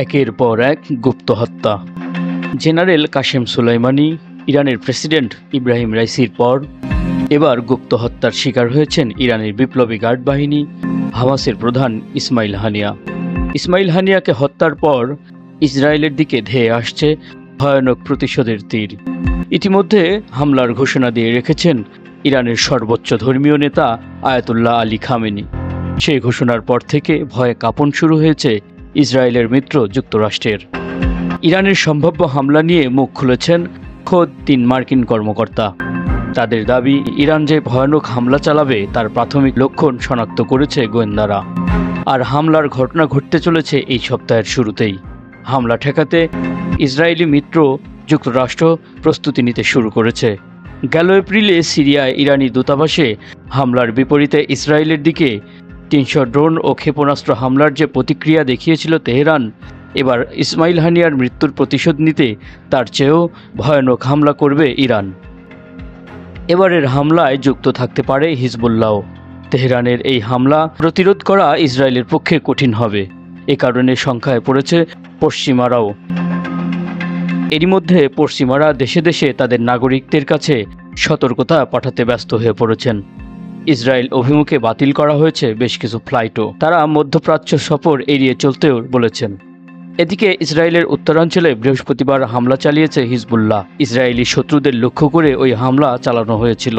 একের পর এক গুপ্ত হত্যা। জেনারেল কাশেম সুলাইমানি, ইরানের প্রেসিডেন্ট ইব্রাহিম রাইসির পর এবার গুপ্ত হত্যার শিকার হয়েছেন ইরানের বিপ্লবী গার্ড বাহিনী, হামাসের প্রধান ইসমাইল হানিয়া। ইসমাইল হানিয়াকে হত্যার পর ইসরায়েলের দিকে ধেয়ে আসছে ভয়ানক প্রতিশোধের তীর। ইতিমধ্যে হামলার ঘোষণা দিয়ে রেখেছেন ইরানের সর্বোচ্চ ধর্মীয় নেতা আয়াতুল্লাহ আলী খামেনি। সেই ঘোষণার পর থেকে ভয়ে কাঁপন শুরু হয়েছে ইসরায়েলের মিত্র যুক্তরাষ্ট্রের। ইরানের সম্ভাব্য হামলা নিয়ে মুখ খুলেছেন খোদ 3 মার্কিন কর্মকর্তা। তাদের দাবি, ইরান যে ভয়ানক হামলা চালাবে তার প্রাথমিক লক্ষণ শনাক্ত করেছে গোয়েন্দারা। আর হামলার ঘটনা ঘটতে চলেছে এই সপ্তাহের শুরুতেই। হামলা ঠেকাতে ইসরায়েলি মিত্র যুক্তরাষ্ট্র প্রস্তুতি নিতে শুরু করেছে। গেল এপ্রিলে সিরিয়ায় ইরানি দূতাবাসে হামলার বিপরীতে ইসরায়েলের দিকে 300 ড্রোন ও ক্ষেপণাস্ত্র হামলার যে প্রতিক্রিয়া দেখিয়েছিল তেহরান, এবার ইসমাইল হানিয়ার মৃত্যুর প্রতিশোধ নিতে তার চেয়েও ভয়ানক হামলা করবে ইরান। এবারের হামলায় যুক্ত থাকতে পারে হিজবুল্লাহ। তেহরানের এই হামলা প্রতিরোধ করা ইসরায়েলের পক্ষে কঠিন হবে। এ কারণে সংখ্যায় পড়েছে পশ্চিমারাও। এরই মধ্যে পশ্চিমারা দেশে দেশে তাদের নাগরিকদের কাছে সতর্কতা পাঠাতে ব্যস্ত হয়ে পড়েছেন। ইসরায়েল অভিমুখে বাতিল করা হয়েছে বেশ কিছু ফ্লাইটও। তারা মধ্যপ্রাচ্য সফর এড়িয়ে চলতেও বলেছেন। এদিকে ইসরায়েলের উত্তরাঞ্চলে বৃহস্পতিবার হামলা চালিয়েছে হিজবুল্লাহ। ইসরায়েলি শত্রুদের লক্ষ্য করে ওই হামলা চালানো হয়েছিল।